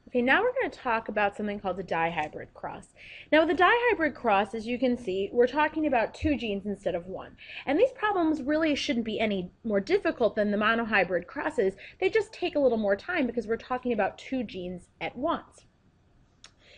Okay, now we're going to talk about something called the dihybrid cross. Now, with the dihybrid cross, as you can see, we're talking about two genes instead of one. And these problems really shouldn't be any more difficult than the monohybrid crosses. They just take a little more time because we're talking about two genes at once.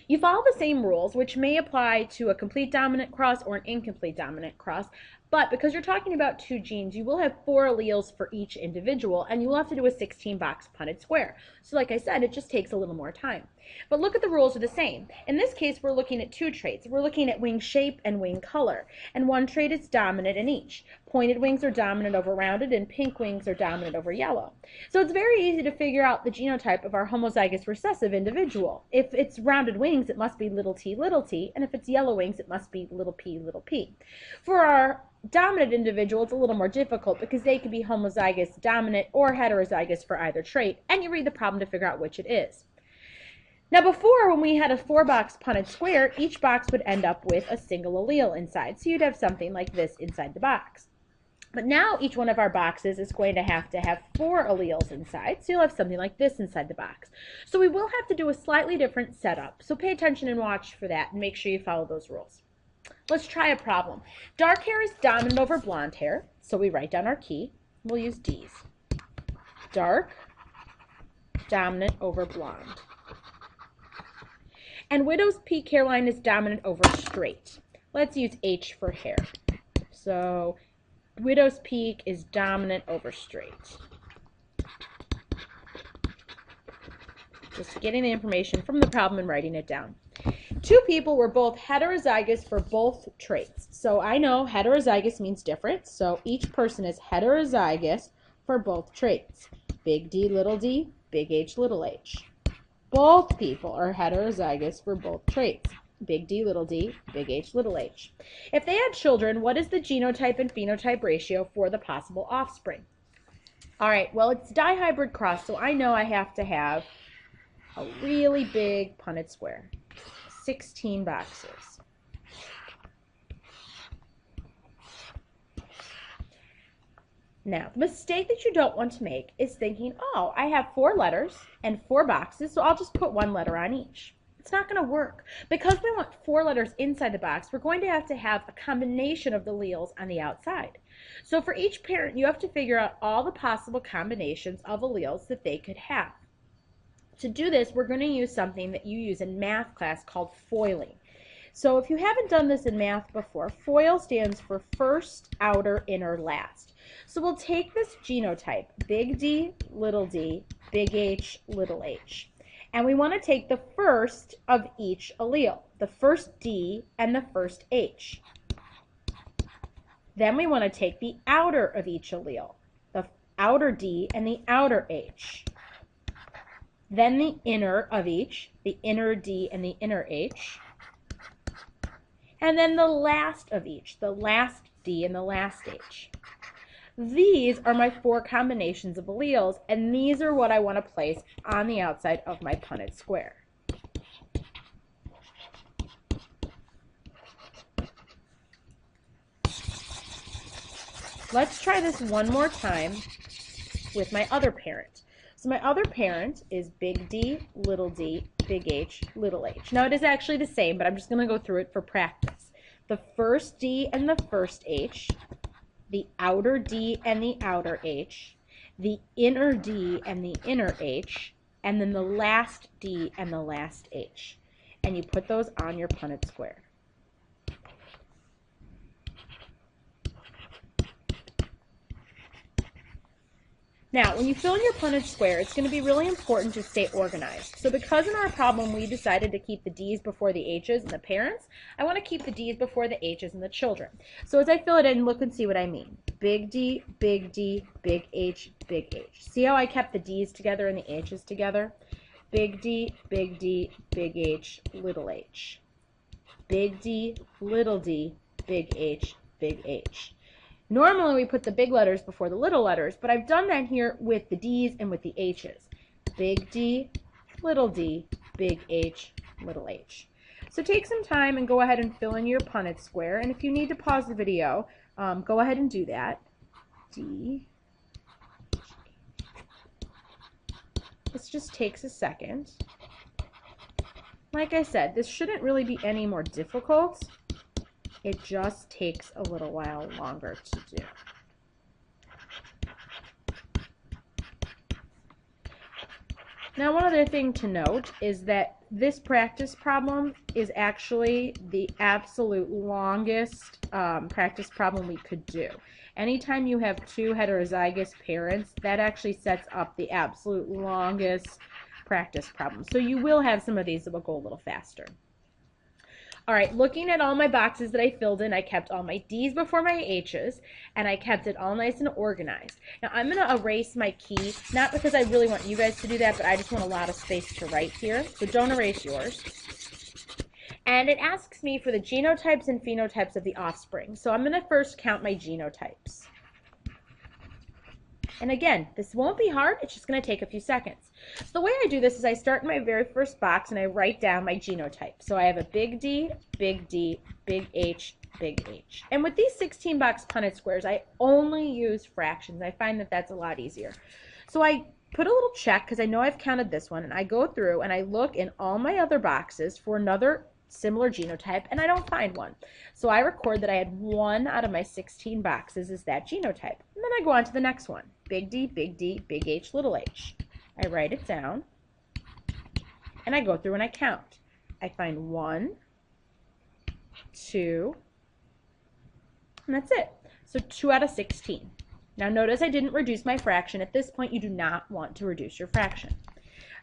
You follow the same rules, which may apply to a complete dominant cross or an incomplete dominant cross, but because you're talking about two genes, you will have 4 alleles for each individual, and you will have to do a 16-box Punnett square. So like I said, it just takes a little more time. But look at the rules are the same. In this case, we're looking at 2 traits. We're looking at wing shape and wing color, and one trait is dominant in each. Pointed wings are dominant over rounded, and pink wings are dominant over yellow. So it's very easy to figure out the genotype of our homozygous recessive individual. If it's rounded wings, it must be little t, and if it's yellow wings, it must be little p. For our dominant individual, it's a little more difficult because they could be homozygous dominant or heterozygous for either trait, and you read the problem to figure out which it is. Now before, when we had a 4-box Punnett square, each box would end up with a single allele inside, so you'd have something like this inside the box. But now each one of our boxes is going to have 4 alleles inside, so you'll have something like this inside the box. So we will have to do a slightly different setup, so pay attention and watch for that and make sure you follow those rules. Let's try a problem. Dark hair is dominant over blonde hair, so we write down our key. We'll use D's. Dark, dominant over blonde. And widow's peak hairline is dominant over straight. Let's use H for hair. So widow's peak is dominant over straight. Just getting the information from the problem and writing it down. 2 people were both heterozygous for both traits. So I know heterozygous means different, so each person is heterozygous for both traits. Big D, big H, little h. Both people are heterozygous for both traits. Big D, big H, little h. If they had children, what is the genotype and phenotype ratio for the possible offspring? All right, well, it's dihybrid cross, so I know I have to have a really big Punnett square. 16 boxes. Now, the mistake that you don't want to make is thinking, oh, I have 4 letters and 4 boxes, so I'll just put 1 letter on each. It's not going to work. Because we want 4 letters inside the box, we're going to have a combination of the alleles on the outside. So for each parent, you have to figure out all the possible combinations of alleles that they could have. To do this, we're going to use something that you use in math class called foiling. So if you haven't done this in math before, FOIL stands for first, outer, inner, last. So we'll take this genotype, big D, big H, little h, and we want to take the first of each allele, the first D and the first H. Then we want to take the outer of each allele, the outer D and the outer H. Then the inner of each, the inner D and the inner H. And then the last of each, the last D and the last H. These are my 4 combinations of alleles, and these are what I want to place on the outside of my Punnett square. Let's try this one more time with my other parent. So my other parent is big D, big H, little h. Now it is actually the same, but I'm just going to go through it for practice. The first D and the first H, the outer D and the outer H, the inner D and the inner H, and then the last D and the last H. And you put those on your Punnett square. Now, when you fill in your Punnett square, it's going to be really important to stay organized. So because in our problem we decided to keep the D's before the H's and the parents, I want to keep the D's before the H's and the children. So as I fill it in, look and see what I mean. Big D, big H, big H. See how I kept the D's together and the H's together? Big D, big H, little h. Big D, big H, big H. Normally we put the big letters before the little letters, but I've done that here with the D's and with the H's. Big D, big H, little h. So take some time and go ahead and fill in your Punnett square, and if you need to pause the video, go ahead and do that. D. This just takes a second. Like I said, this shouldn't really be any more difficult. It just takes a little while longer to do. Now, one other thing to note is that this practice problem is actually the absolute longest practice problem we could do. Anytime you have two heterozygous parents, that actually sets up the absolute longest practice problem. So you will have some of these that will go a little faster. All right, looking at all my boxes that I filled in, I kept all my D's before my H's, and I kept it all nice and organized. Now, I'm going to erase my key, not because I really want you guys to do that, but I just want a lot of space to write here, so don't erase yours. And it asks me for the genotypes and phenotypes of the offspring. So I'm going to first count my genotypes. And again, this won't be hard, it's just going to take a few seconds. So the way I do this is I start in my very first box and I write down my genotype. So I have a big D, big H, big H. And with these 16-box Punnett squares, I only use fractions. I find that that's a lot easier. So I put a little check because I know I've counted this one, and I go through and I look in all my other boxes for another similar genotype, and I don't find one. So I record that I had 1 out of my 16 boxes is that genotype. And then I go on to the next one. Big D, big H, little h. I write it down, and I go through and I count. I find 1, 2, and that's it. So 2 out of 16. Now notice I didn't reduce my fraction. At this point, you do not want to reduce your fraction.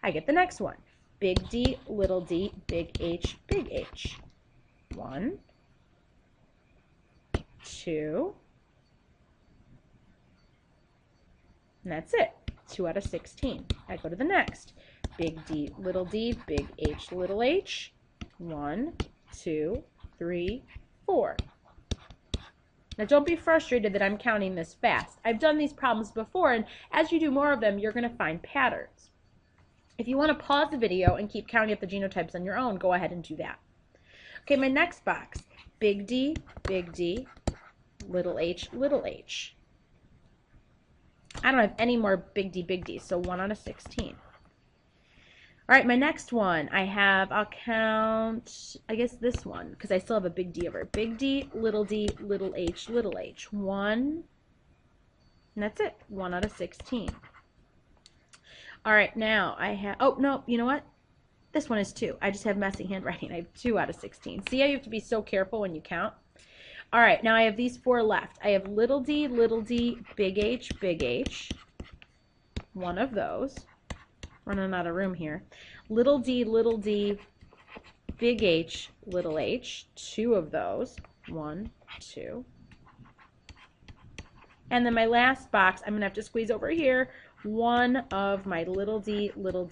I get the next one. Big D, big H, big H. 1, 2, and that's it. 2 out of 16. I go to the next. Big D, big H, little h. 1, 2, 3, 4. Now don't be frustrated that I'm counting this fast. I've done these problems before, and as you do more of them, you're going to find patterns. If you want to pause the video and keep counting up the genotypes on your own, go ahead and do that. Okay, my next box. Big D, little h, little h. I don't have any more big D, so 1 out of 16. All right, my next one, I'll count, I guess this one, because I still have a big D over it. Big D, little h, little h. 1, and that's it, 1 out of 16. All right, now I have, oh, no, you know what? This one is 2. I just have messy handwriting. I have 2 out of 16. See how you have to be so careful when you count? All right, now I have these 4 left. I have little d, big H. 1 of those. Running out of room here. Little d, big H, little h. 2 of those. 1, 2. And then my last box, I'm going to have to squeeze over here. 1 of my little D's, little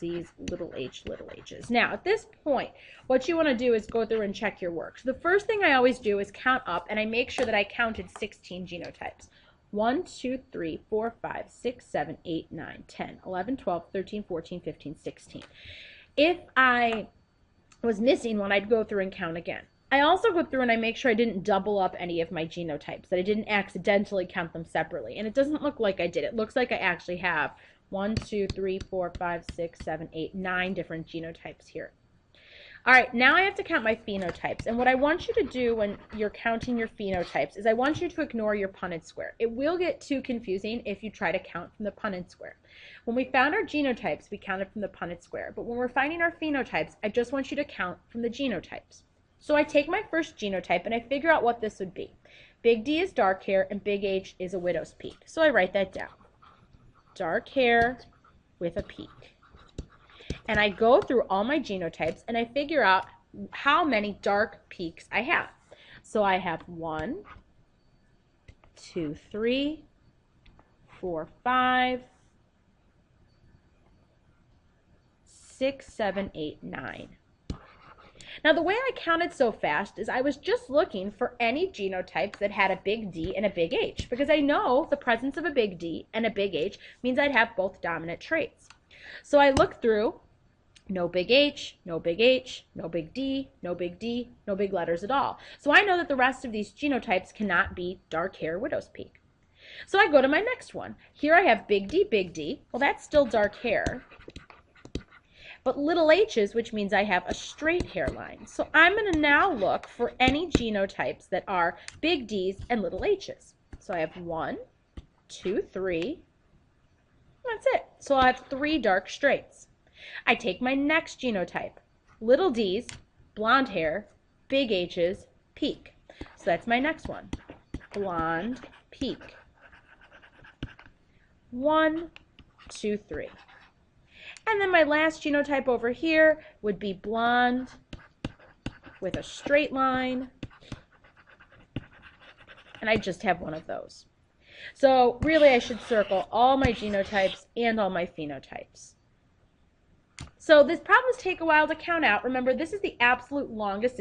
H, little H's. Now, at this point, what you want to do is go through and check your work. So the first thing I always do is count up, and I make sure that I counted 16 genotypes. 1, 2, 3, 4, 5, 6, 7, 8, 9, 10, 11, 12, 13, 14, 15, 16. If I was missing one, I'd go through and count again. I also go through and I make sure I didn't double up any of my genotypes, that I didn't accidentally count them separately. And it doesn't look like I did. It looks like I actually have 1, 2, 3, 4, 5, 6, 7, 8, 9 different genotypes here. All right, now I have to count my phenotypes. And what I want you to do when you're counting your phenotypes is I want you to ignore your Punnett square. It will get too confusing if you try to count from the Punnett square. When we found our genotypes, we counted from the Punnett square. But when we're finding our phenotypes, I just want you to count from the genotypes. So I take my first genotype and I figure out what this would be. Big D is dark hair and big H is a widow's peak. So I write that down. Dark hair with a peak. And I go through all my genotypes and I figure out how many dark peaks I have. So I have 1, 2, 3, 4, 5, 6, 7, 8, 9. Now the way I counted so fast is I was just looking for any genotypes that had a big D and a big H, because I know the presence of a big D and a big H means I'd have both dominant traits. So I look through, no big H, no big H, no big D, no big D, no big letters at all. So I know that the rest of these genotypes cannot be dark hair widow's peak. So I go to my next one. Here I have big D, well that's still dark hair. but little h's, which means I have a straight hairline. So I'm going to now look for any genotypes that are big D's and little h's. So I have 1, 2, 3. That's it. So I have 3 dark straights. I take my next genotype. Little D's, blonde hair, big H's, peak. So that's my next one. Blonde, peak. 1, 2, 3. And then my last genotype over here would be blonde with a straight line. And I just have one of those. So really I should circle all my genotypes and all my phenotypes. So these problems take a while to count out. Remember, this is the absolute longest